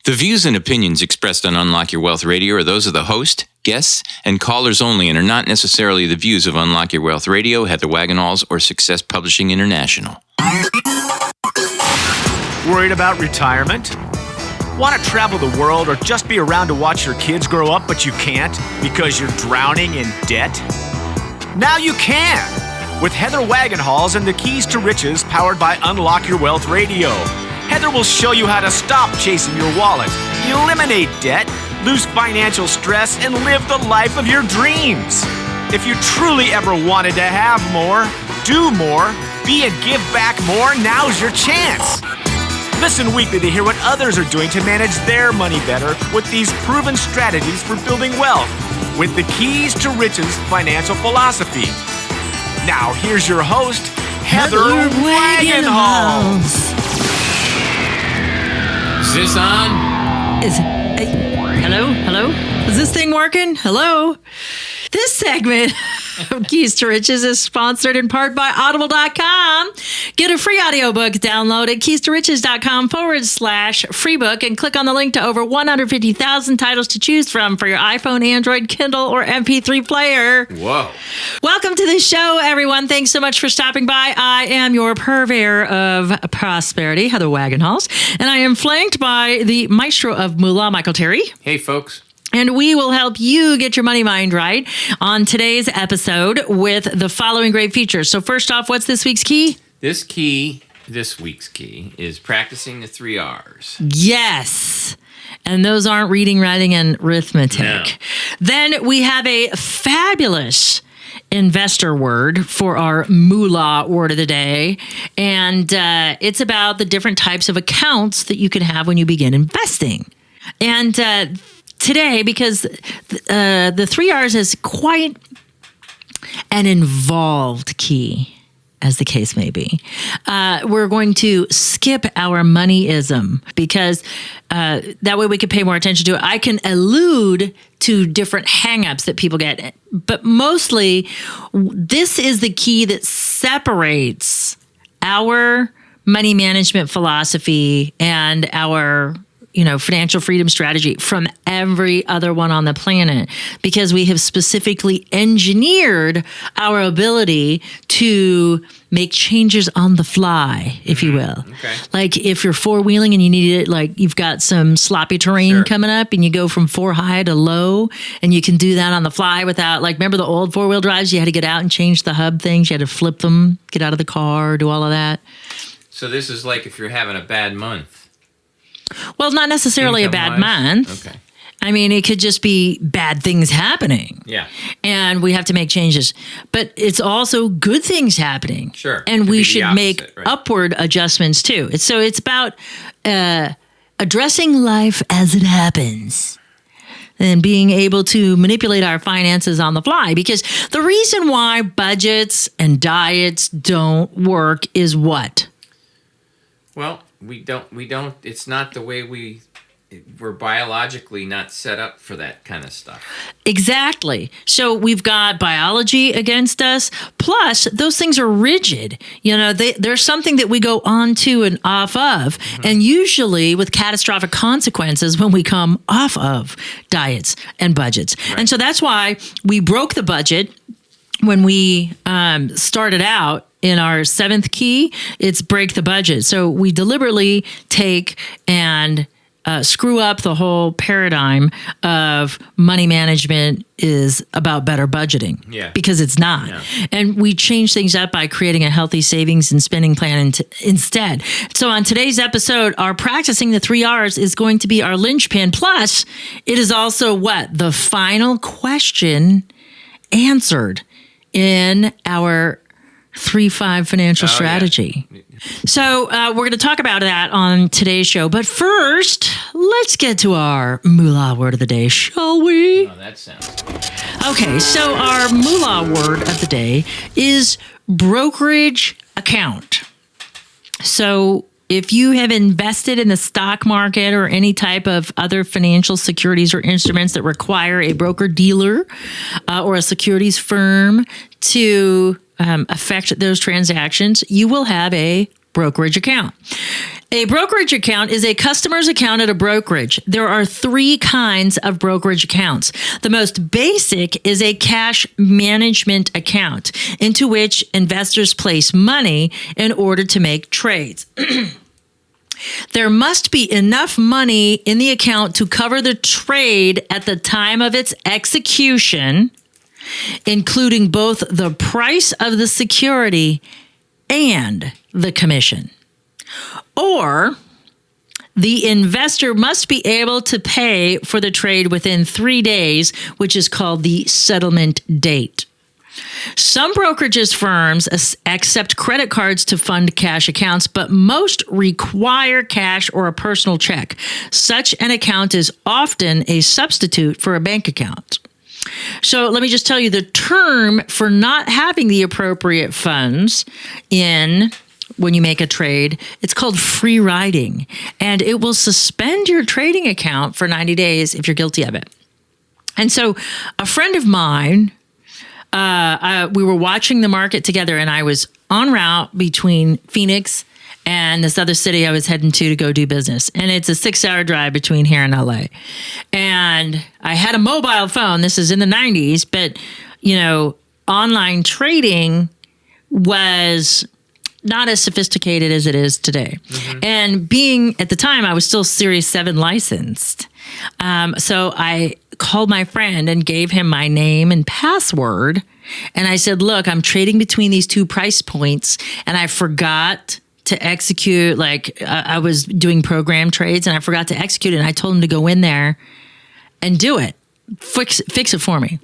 The views and opinions expressed on Unlock Your Wealth Radio are those of the host, guests, and callers only and are not necessarily the views of Unlock Your Wealth Radio, Heather Wagenhals, or Success Publishing International. Worried about retirement? Want to travel the world or just be around to watch your kids grow up, but you can't because you're drowning in debt? Now you can! With Heather Wagenhals and the Keys to Riches powered by Unlock Your Wealth Radio. Heather will show you how to stop chasing your wallet, eliminate debt, lose financial stress, and live the life of your dreams. If you truly ever wanted to have more, do more, be and give back more, now's your chance. Listen weekly to hear what others are doing to manage their money better with these proven strategies for building wealth with the Keys to Riches financial philosophy. Now, here's your host, Heather Wagenhals. Is this on? Hello? Is this thing working? Hello? This segment of Keys to Riches is sponsored in part by Audible.com. Get a free audiobook download at keystoriches.com/free book and click on the link to over 150,000 titles to choose from for your iPhone, Android, Kindle, or MP3 player. Whoa. Welcome to the show, everyone. Thanks so much for stopping by. I am your purveyor of prosperity, Heather Wagenhals, and I am flanked by the maestro of moolah, Michael Terry. Hey, folks. And we will help you get your money mind right on today's episode with the following great features. So first off, what's this week's key? This week's key is practicing the 3 R's. Yes. And those aren't reading, writing, and arithmetic. No. Then we have a fabulous investor word for our moolah word of the day. And it's about the different types of accounts that you can have when you begin investing. And today, because the 3 R's is quite an involved key, as the case may be, we're going to skip our moneyism because that way we can pay more attention to it. I can allude to different hangups that people get, but mostly this is the key that separates our money management philosophy and our financial freedom strategy from every other one on the planet, because we have specifically engineered our ability to make changes on the fly, if you will. Okay. Like if you're four-wheeling and you need it, like you've got some sloppy terrain coming up and you go from 4 high to low, and you can do that on the fly without, like, remember the old 4-wheel drives? You had to get out and change the hub things. You had to flip them, get out of the car, do all of that. So this is like if you're having a bad month. Well, not necessarily a bad month. Okay. I mean, it could just be bad things happening. Yeah. And we have to make changes. But it's also good things happening. Sure. And we should opposite, make right? upward adjustments too. So it's about addressing life as it happens and being able to manipulate our finances on the fly. Because the reason why budgets and diets don't work is what? Well, we don't, it's not the way we're biologically not set up for that kind of stuff. Exactly. So we've got biology against us. Plus, those things are rigid. There's something that we go onto and off of, and usually with catastrophic consequences when we come off of diets and budgets. Right. And so that's why we broke the budget when we started out. In our 7th key, it's break the budget. So we deliberately take and screw up the whole paradigm of money management is about better budgeting. Yeah. Because it's not. Yeah. And we change things up by creating a healthy savings and spending plan instead. So on today's episode, our practicing the 3 R's is going to be our linchpin. Plus, it is also what? The final question answered in our 3-5 financial strategy. Yeah. So we're going to talk about that on today's show. But first, let's get to our moolah word of the day, shall we? Oh, that sounds... Okay, so our moolah word of the day is brokerage account. So if you have invested in the stock market or any type of other financial securities or instruments that require a broker-dealer or a securities firm to affect those transactions, you will have a brokerage account. A brokerage account is a customer's account at a brokerage. There are 3 kinds of brokerage accounts. The most basic is a cash management account into which investors place money in order to make trades. There must be enough money in the account to cover the trade at the time of its execution, including both the price of the security and the commission. Or the investor must be able to pay for the trade within 3 days, which is called the settlement date. Some brokerages firms accept credit cards to fund cash accounts, but most require cash or a personal check. Such an account is often a substitute for a bank account. So let me just tell you the term for not having the appropriate funds in when you make a trade, it's called free riding, and it will suspend your trading account for 90 days if you're guilty of it. And so a friend of mine, we were watching the market together, and I was en route between Phoenix and this other city I was heading to go do business. And it's a 6-hour drive between here and LA. And I had a mobile phone. This is in the 90s, but, online trading was not as sophisticated as it is today. Mm-hmm. And being, at the time, I was still Series 7 licensed. So I called my friend and gave him my name and password. And I said, look, I'm trading between these 2 price points, and I forgot to execute, I was doing program trades, and I forgot to execute it. And I told him to go in there and do it, fix it for me.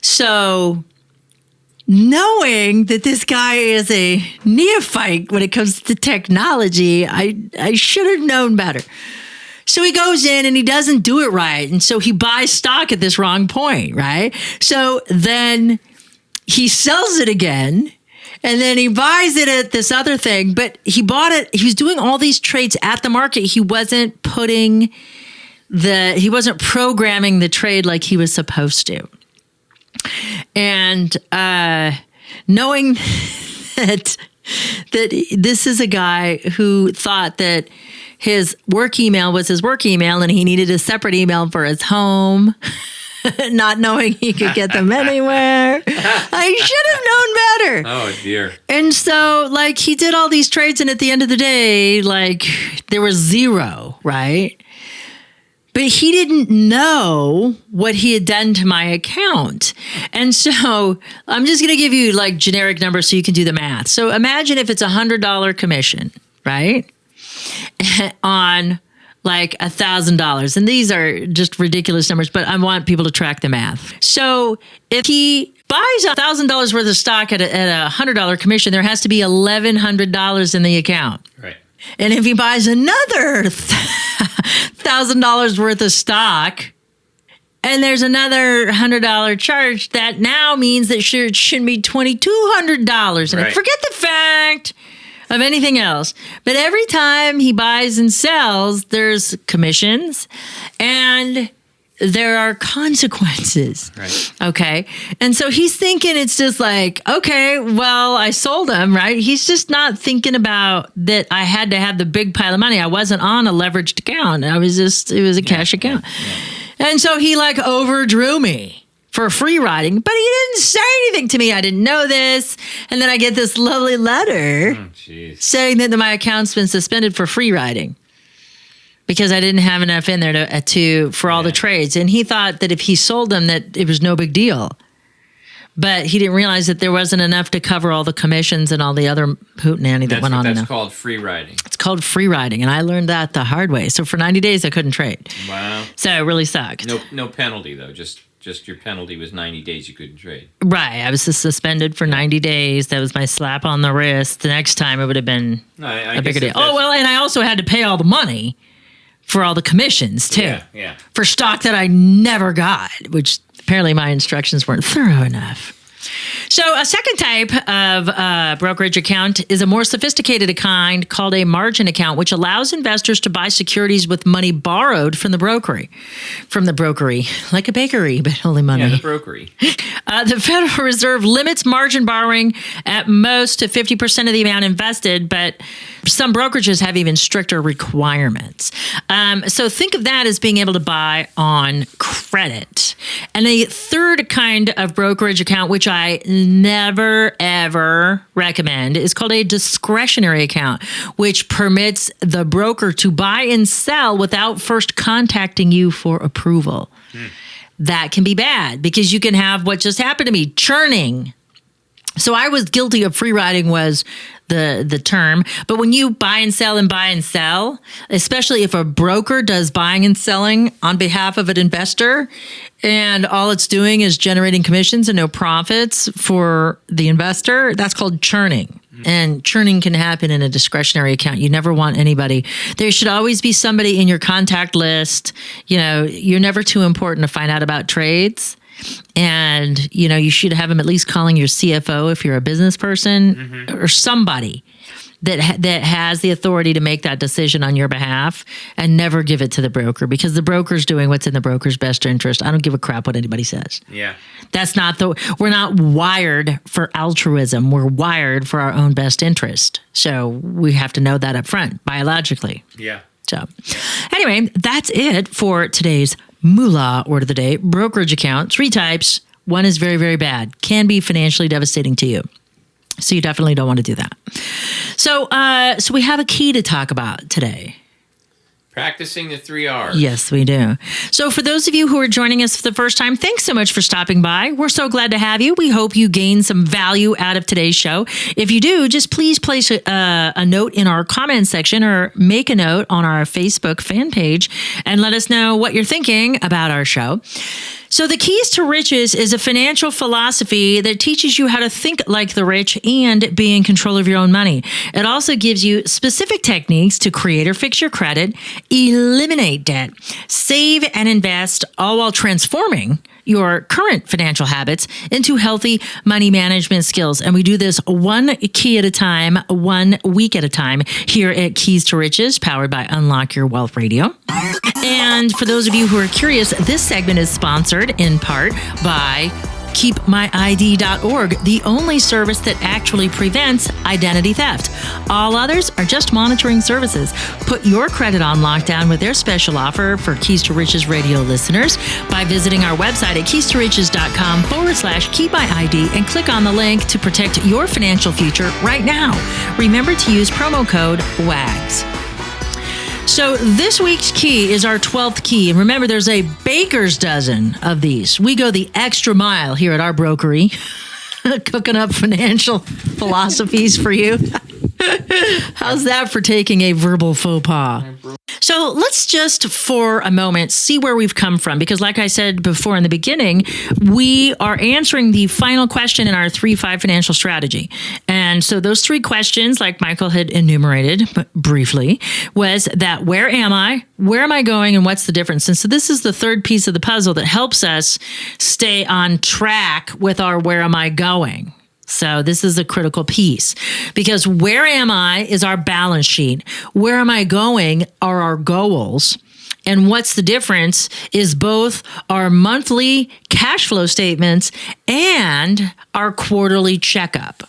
So knowing that this guy is a neophyte when it comes to technology, I should have known better. So he goes in and he doesn't do it right. And so he buys stock at this wrong point, right? So then he sells it again, and then he buys it at this other thing, but he bought it. He was doing all these trades at the market. He wasn't programming the trade like he was supposed to. And knowing that this is a guy who thought that his work email was his work email and he needed a separate email for his home, not knowing he could get them anywhere. I should have known better. Oh, dear. And so, he did all these trades, and at the end of the day, there was 0, right? But he didn't know what he had done to my account. And so I'm just going to give you generic numbers so you can do the math. So imagine if it's $100 commission, right? On $1,000. And these are just ridiculous numbers, but I want people to track the math. So if he buys $1,000 worth of stock at a $100 commission, there has to be $1,100 in the account. Right. And if he buys another $1,000 worth of stock, and there's another $100 charge, that now means that it should be $2,200. And I forget the fact of anything else. But every time he buys and sells, there's commissions and there are consequences. Right. Okay. And so he's thinking it's just okay, well, I sold him, right? He's just not thinking about that I had to have the big pile of money. I wasn't on a leveraged account. It was a cash account. Yeah. And so he overdrew me for free riding, but he didn't say anything to me. I didn't know this. And then I get this lovely letter saying that my account's been suspended for free riding, because I didn't have enough in there for all the trades. And he thought that if he sold them, that it was no big deal. But he didn't realize that there wasn't enough to cover all the commissions and all the other hootenanny that went on. That's called free riding. It's called free riding, and I learned that the hard way. So for 90 days, I couldn't trade. Wow. So it really sucked. No penalty, though. Just your penalty was 90 days you couldn't trade. Right. I was just suspended for 90 days. That was my slap on the wrist. The next time, it would have been a bigger deal. Oh, well, and I also had to pay all the money for all the commissions, too. Yeah. For stock that I never got, which apparently my instructions weren't thorough enough. So a second type of brokerage account is a more sophisticated kind called a margin account, which allows investors to buy securities with money borrowed from the brokery. Like a bakery, but only money. Yeah, the brokery. The Federal Reserve limits margin borrowing at most to 50% of the amount invested, but some brokerages have even stricter requirements. So think of that as being able to buy on credit. And a third kind of brokerage account, which I never, ever recommend, is called a discretionary account, which permits the broker to buy and sell without first contacting you for approval. That can be bad because you can have what just happened to me, churning. So I was guilty of free riding was the term. But when you buy and sell, especially if a broker does buying and selling on behalf of an investor, and all it's doing is generating commissions and no profits for the investor, that's called churning. And churning can happen in a discretionary account. You never want anybody. There should always be somebody in your contact list. You know, you're never too important to find out about trades. And, you know, you should have them at least calling your CFO if you're a business person or somebody that has the authority to make that decision on your behalf, and never give it to the broker, because the broker's doing what's in the broker's best interest. I don't give a crap what anybody says. Yeah. We're not wired for altruism. We're wired for our own best interest. So we have to know that up front biologically. Yeah. So anyway, that's it for today's Moolah Word of the Day. Brokerage account, 3 types. One is very, very bad. Can be financially devastating to you. So you definitely don't want to do that. So we have a key to talk about today. Practicing the 3 R's. Yes, we do. So for those of you who are joining us for the first time, thanks so much for stopping by. We're so glad to have you. We hope you gain some value out of today's show. If you do, just please place a note in our comment section or make a note on our Facebook fan page and let us know what you're thinking about our show. So the Keys to Riches is a financial philosophy that teaches you how to think like the rich and be in control of your own money. It also gives you specific techniques to create or fix your credit, eliminate debt, save and invest, all while transforming your current financial habits into healthy money management skills. And we do this one key at a time, 1 week at a time here at Keys to Riches, powered by Unlock Your Wealth Radio. And for those of you who are curious, this segment is sponsored in part by keepmyid.org, the only service that actually prevents identity theft. All others are just monitoring services. Put your credit on lockdown with their special offer for Keys to Riches radio listeners by visiting our website at keystoriches.com/keepmyid and click on the link to protect your financial future right now. Remember to use promo code WAGS. So this week's key is our 12th key. And remember, there's a baker's dozen of these. We go the extra mile here at our brokery, cooking up financial philosophies for you. How's that for taking a verbal faux pas? So let's just for a moment see where we've come from, because like I said before in the beginning, we are answering the final question in our 3-5 financial strategy. And so those 3 questions, like Michael had enumerated briefly, was that where am I going, and what's the difference? And so this is the third piece of the puzzle that helps us stay on track with our where am I going. So this is a critical piece, because where am I is our balance sheet. Where am I going are our goals. And what's the difference is both our monthly cash flow statements and our quarterly checkup.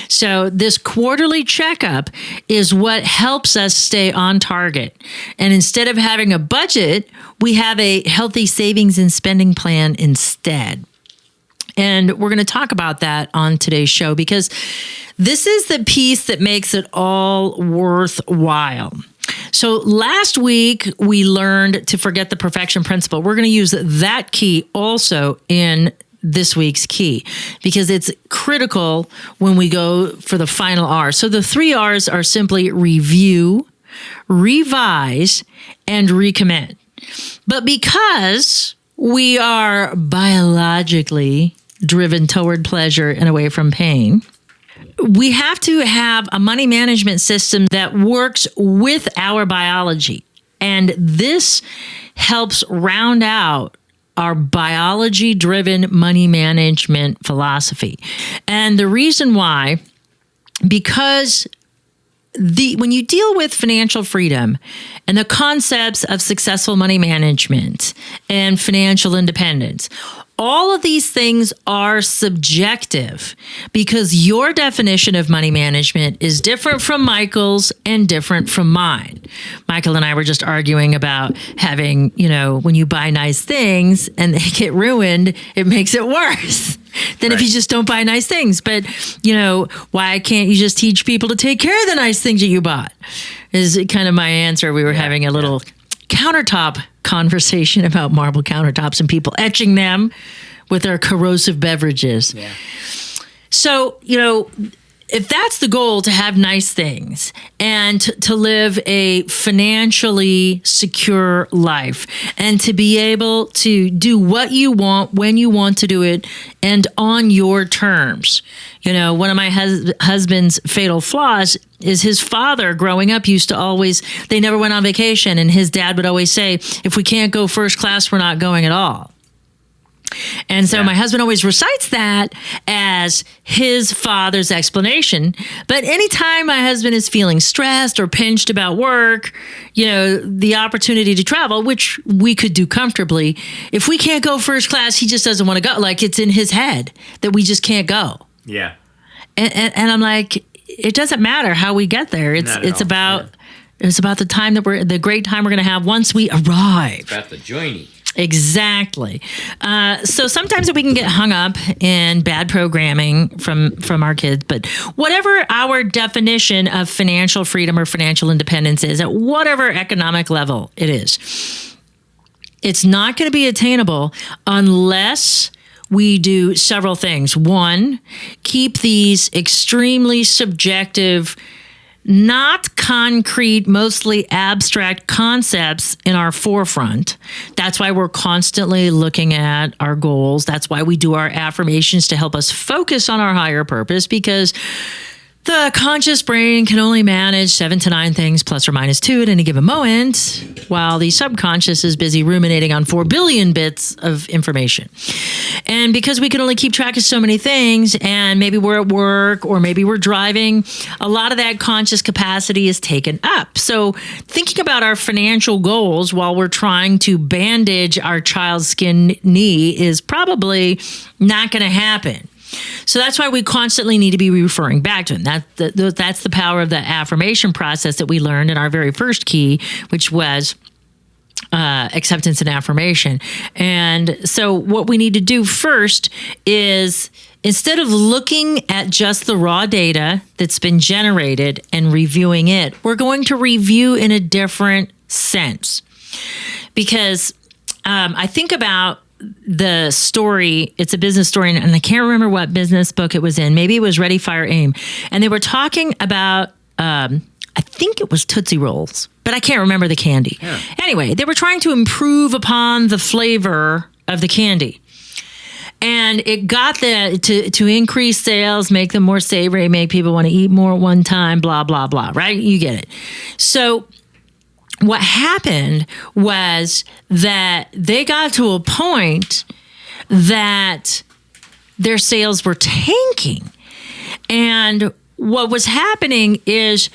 So this quarterly checkup is what helps us stay on target. And instead of having a budget, we have a healthy savings and spending plan instead. And we're going to talk about that on today's show, because this is the piece that makes it all worthwhile. So last week, we learned to forget the perfection principle. We're going to use that key also in this week's key, because it's critical when we go for the final R. So the 3 R's are simply review, revise, and recommit. But because we are biologically driven toward pleasure and away from pain, we have to have a money management system that works with our biology. And this helps round out our biology-driven money management philosophy. And the reason why, because when you deal with financial freedom and the concepts of successful money management and financial independence, all of these things are subjective because your definition of money management is different from Michael's and different from mine. Michael and I were just arguing about having, when you buy nice things and they get ruined, it makes it worse than if you just don't buy nice things. But, why can't you just teach people to take care of the nice things that you bought? Is kind of my answer. We were having a little countertop conversation about marble countertops and people etching them with their corrosive beverages. Yeah. So, if that's the goal, to have nice things and to live a financially secure life and to be able to do what you want when you want to do it and on your terms. One of my husband's fatal flaws is his father growing up used to they never went on vacation, and his dad would always say, if we can't go first class, we're not going at all. And so my husband always recites that as his father's explanation. But anytime my husband is feeling stressed or pinched about work, the opportunity to travel, which we could do comfortably, if we can't go first class, he just doesn't want to go. Like, it's in his head that we just can't go. Yeah. And I'm like, it doesn't matter how we get there. It's about the time the great time we're going to have once we arrive. It's about the journey. Exactly. So sometimes we can get hung up in bad programming from our kids, but whatever our definition of financial freedom or financial independence is, at whatever economic level it is, it's not going to be attainable unless we do several things. One, keep these extremely subjective, not concrete, mostly abstract concepts in our forefront. That's why we're constantly looking at our goals. That's why we do our affirmations to help us focus on our higher purpose, because the conscious brain can only manage 7 to 9 things plus or minus 2 at any given moment, while the subconscious is busy ruminating on 4 billion bits of information. And because we can only keep track of so many things, and maybe we're at work or maybe we're driving, a lot of that conscious capacity is taken up. So thinking about our financial goals while we're trying to bandage our child's skin knee is probably not going to happen. So that's why we constantly need to be referring back to them. That's the power of the affirmation process that we learned in our very first key, which was acceptance and affirmation. And so what we need to do first is, instead of looking at just the raw data that's been generated and reviewing it, we're going to review in a different sense. Because I think about the story, it's a business story, and I can't remember what business book it was in. Maybe it was Ready, Fire, Aim. And they were talking about, I think it was Tootsie Rolls, but I can't remember the candy. Yeah. Anyway, they were trying to improve upon the flavor of the candy. And it got to increase sales, make them more savory, make people want to eat more at one time, blah, blah, blah, right? You get it. So what happened was that they got to a point that their sales were tanking. And what was happening is,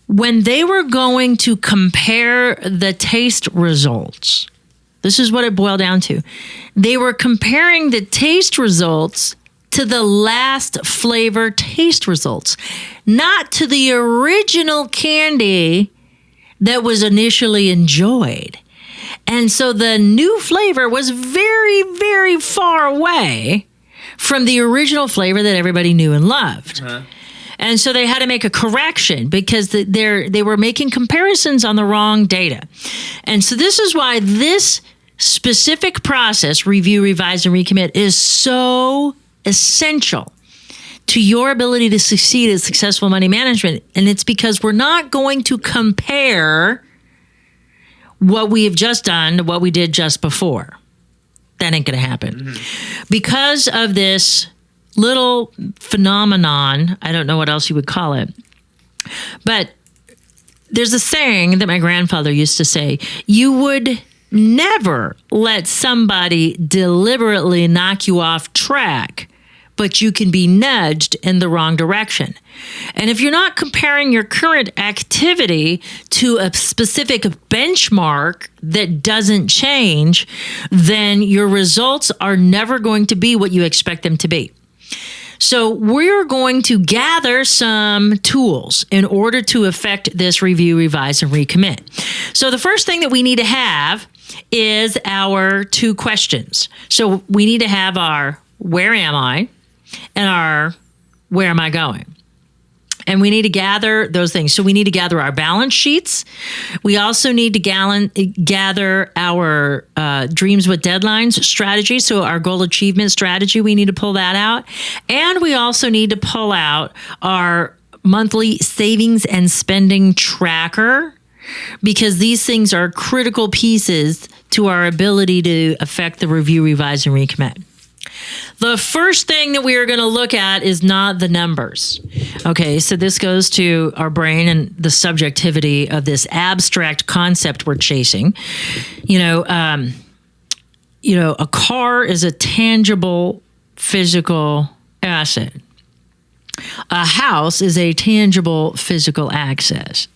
when they were going to compare the taste results, this is what it boiled down to. They were comparing the taste results to the last flavor taste results, not to the original candy that was initially enjoyed. And so the new flavor was very, very far away from the original flavor that everybody knew and loved. Uh-huh. And so they had to make a correction because they were making comparisons on the wrong data. And so this is why this specific process, review, revise, and recommit, is so essential to your ability to succeed at successful money management. And it's because we're not going to compare what we have just done to what we did just before. That ain't going to happen. Mm-hmm. Because of this little phenomenon, I don't know what else you would call it, but there's a saying that my grandfather used to say: you would Never let somebody deliberately knock you off track, but you can be nudged in the wrong direction. And if you're not comparing your current activity to a specific benchmark that doesn't change, then your results are never going to be what you expect them to be. So we're going to gather some tools in order to affect this review, revise, and recommit. So the first thing that we need to have is our 2 questions. So we need to have our where am I and our where am I going? And we need to gather those things. So we need to gather our balance sheets. We also need to gather our dreams with deadlines strategy. So our goal achievement strategy, we need to pull that out. And we also need to pull out our monthly savings and spending tracker, because these things are critical pieces to our ability to affect the review, revise, and recommit. The first thing that we are going to look at is not the numbers. Okay, so this goes to our brain and the subjectivity of this abstract concept we're chasing. A car is a tangible physical asset. A house is a tangible physical asset.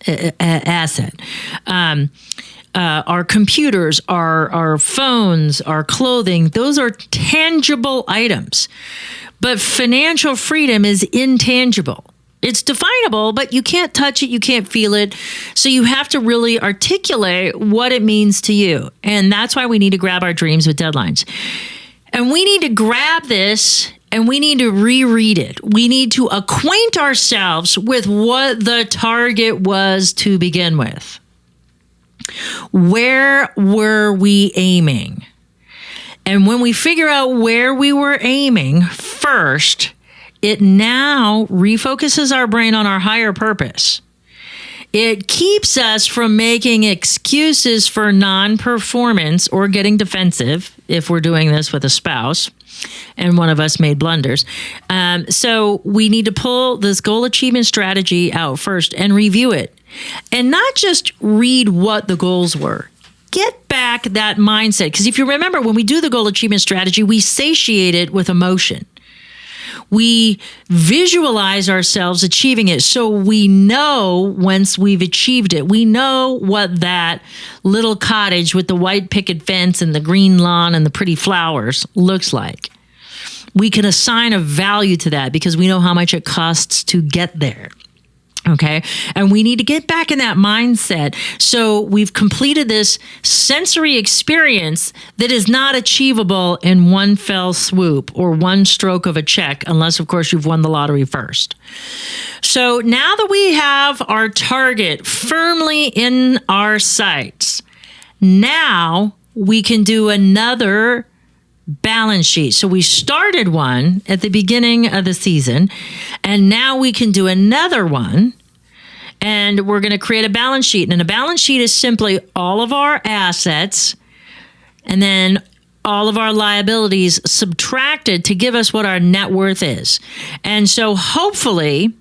Our computers, our phones, our clothing, those are tangible items. But financial freedom is intangible. It's definable, but you can't touch it, you can't feel it. So you have to really articulate what it means to you. And that's why we need to grab our dreams with deadlines. And we need to grab this and we need to reread it. We need to acquaint ourselves with what the target was to begin with. Where were we aiming? And when we figure out where we were aiming first, it now refocuses our brain on our higher purpose. It keeps us from making excuses for non-performance or getting defensive if we're doing this with a spouse and one of us made blunders. So we need to pull this goal achievement strategy out first and review it. And not just read what the goals were. Get back that mindset. Because if you remember, when we do the goal achievement strategy, we satiate it with emotion. We visualize ourselves achieving it so we know once we've achieved it. We know what that little cottage with the white picket fence and the green lawn and the pretty flowers looks like. We can assign a value to that because we know how much it costs to get there. Okay. And we need to get back in that mindset. So we've completed this sensory experience that is not achievable in one fell swoop or one stroke of a check, unless, of course, you've won the lottery first. So now that we have our target firmly in our sights, now we can do another balance sheet. So we started one at the beginning of the season, and now we can do another one, and we're going to create a balance sheet. And a balance sheet is simply all of our assets and then all of our liabilities subtracted to give us what our net worth is. And so hopefully,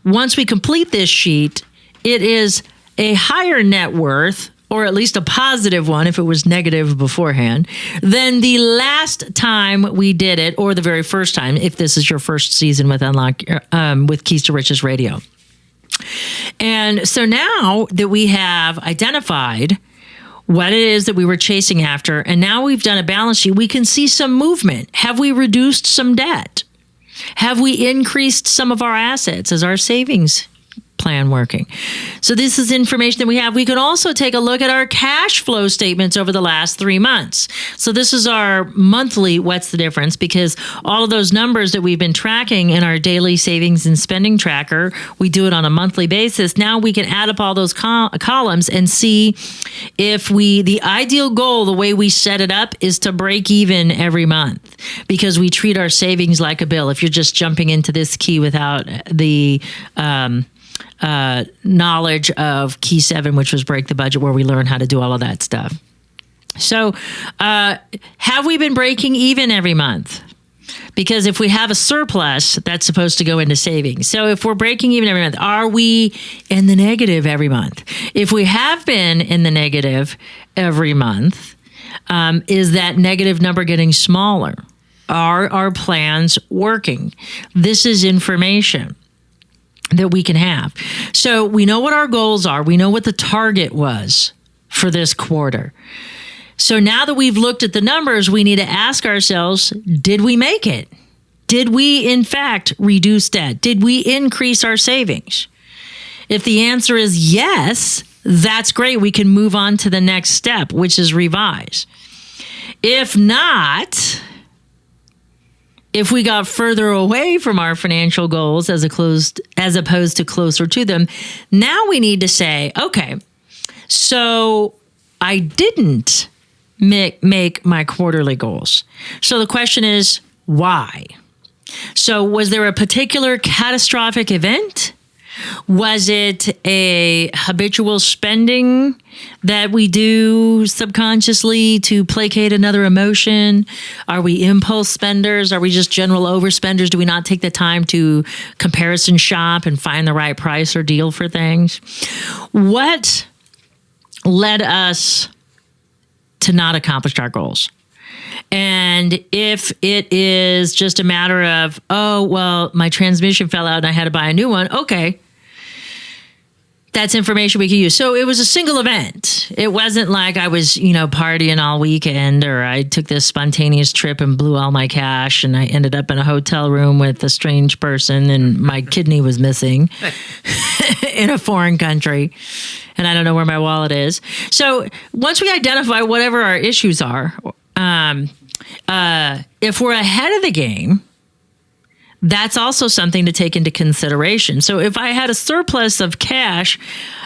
once we complete this sheet, it is a higher net worth, or at least a positive one if it was negative beforehand, than the last time we did it, or the very first time, if this is your first season with with Keys to Riches Radio. And so now that we have identified what it is that we were chasing after, and now we've done a balance sheet, we can see some movement. Have we reduced some debt? Have we increased some of our assets? Is our savings plan working? So this is information that we have. We could also take a look at our cash flow statements over the last 3 months. So this is our monthly what's the difference, because all of those numbers that we've been tracking in our daily savings and spending tracker, we do it on a monthly basis. Now we can add up all those columns and see if the ideal goal, the way we set it up, is to break even every month, because we treat our savings like a bill. If you're just jumping into this key without the knowledge of Key 7, which was Break the Budget, where we learn how to do all of that stuff. So have we been breaking even every month? Because if we have a surplus, that's supposed to go into savings. So if we're breaking even every month, are we in the negative every month? If we have been in the negative every month, is that negative number getting smaller? Are our plans working? This is information that we can have. So we know what our goals are. We know what the target was for this quarter. So now that we've looked at the numbers, we need to ask ourselves, did we make it? Did we, in fact, reduce debt? Did we increase our savings? If the answer is yes, that's great. We can move on to the next step, which is revise. If not, if we got further away from our financial goals as opposed to closer to them, now we need to say, okay, so I didn't make my quarterly goals. So the question is, why? So was there a particular catastrophic event? Was it a habitual spending that we do subconsciously to placate another emotion? Are we impulse spenders? Are we just general overspenders? Do we not take the time to comparison shop and find the right price or deal for things? What led us to not accomplish our goals? And if it is just a matter of, oh, well, my transmission fell out and I had to buy a new one, okay, that's information we can use. So it was a single event. It wasn't like I was, partying all weekend, or I took this spontaneous trip and blew all my cash and I ended up in a hotel room with a strange person and my kidney was missing in a foreign country. And I don't know where my wallet is. So once we identify whatever our issues are, if we're ahead of the game, that's also something to take into consideration. So if I had a surplus of cash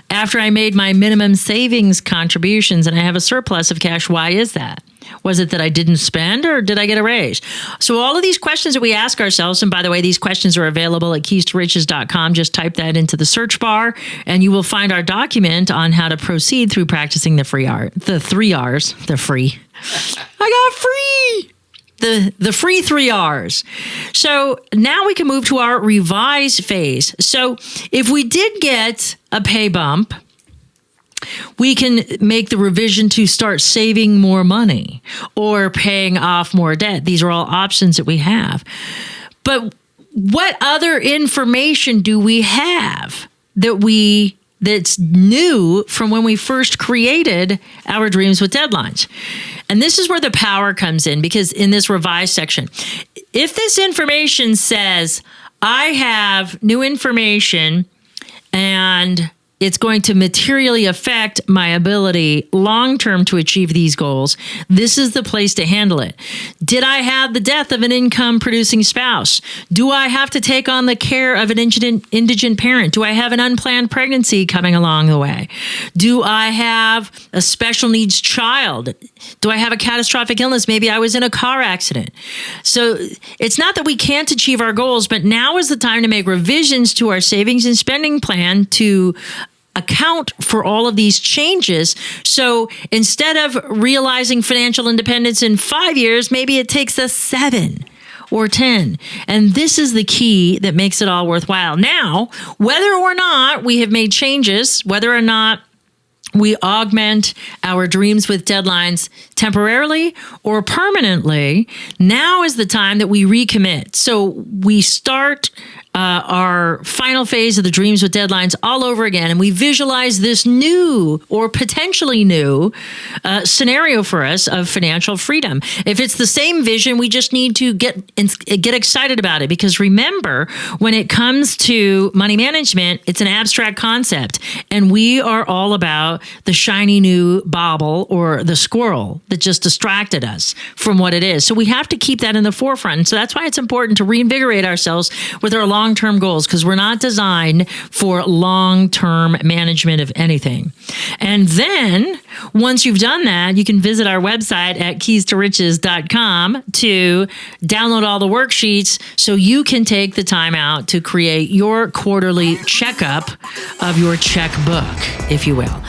after I made my minimum savings contributions and I have a surplus of cash, why is that? Was it that I didn't spend, or did I get a raise? So all of these questions that we ask ourselves, and by the way, these questions are available at keys2riches.com. Just type that into the search bar and you will find our document on how to proceed through practicing the 3 R's. I got free. The free 3 R's. So now we can move to our revise phase. So if we did get a pay bump, we can make the revision to start saving more money or paying off more debt. These are all options that we have. But what other information do we have that's new from when we first created our dreams with deadlines? And this is where the power comes in, because in this revise section, if this information says, I have new information and it's going to materially affect my ability long-term to achieve these goals, this is the place to handle it. Did I have the death of an income-producing spouse? Do I have to take on the care of an indigent parent? Do I have an unplanned pregnancy coming along the way? Do I have a special needs child? Do I have a catastrophic illness? Maybe I was in a car accident. So it's not that we can't achieve our goals, but now is the time to make revisions to our savings and spending plan to account for all of these changes. So instead of realizing financial independence in 5 years, maybe it takes us 7 or 10. And this is the key that makes it all worthwhile. Now, whether or not we have made changes, whether or not we augment our dreams with deadlines temporarily or permanently, now is the time that we recommit. So we start our final phase of the dreams with deadlines all over again, and we visualize this new or potentially new scenario for us of financial freedom. If it's the same vision, we just need to get excited about it, because remember, when it comes to money management, it's an abstract concept, and we are all about the shiny new bauble or the squirrel that just distracted us from what it is. So we have to keep that in the forefront. So that's why it's important to reinvigorate ourselves with our long long-term goals, because we're not designed for long-term management of anything. And then once you've done that, you can visit our website at keys-to-riches.com to download all the worksheets so you can take the time out to create your quarterly checkup of your checkbook, if you will.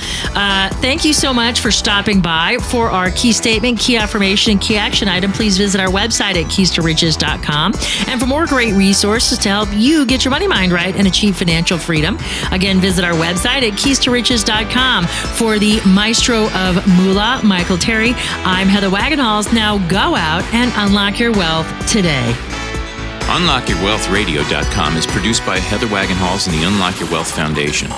Thank you so much for stopping by. For our key statement, key affirmation, and key action item, please visit our website at keys-to-riches.com. And for more great resources to help you get your money mind right and achieve financial freedom, again, visit our website at keys-to-riches.com. For the maestro of moolah, Michael Terry, I'm Heather Wagenhals. Now go out and unlock your wealth today. UnlockYourWealthRadio.com is produced by Heather Wagenhals and the Unlock Your Wealth Foundation.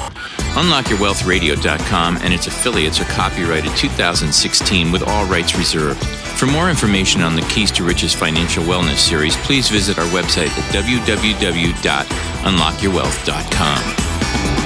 UnlockYourWealthRadio.com and its affiliates are copyrighted 2016 with all rights reserved. For more information on the Keys to Riches Financial Wellness Series, please visit our website at www.unlockyourwealth.com.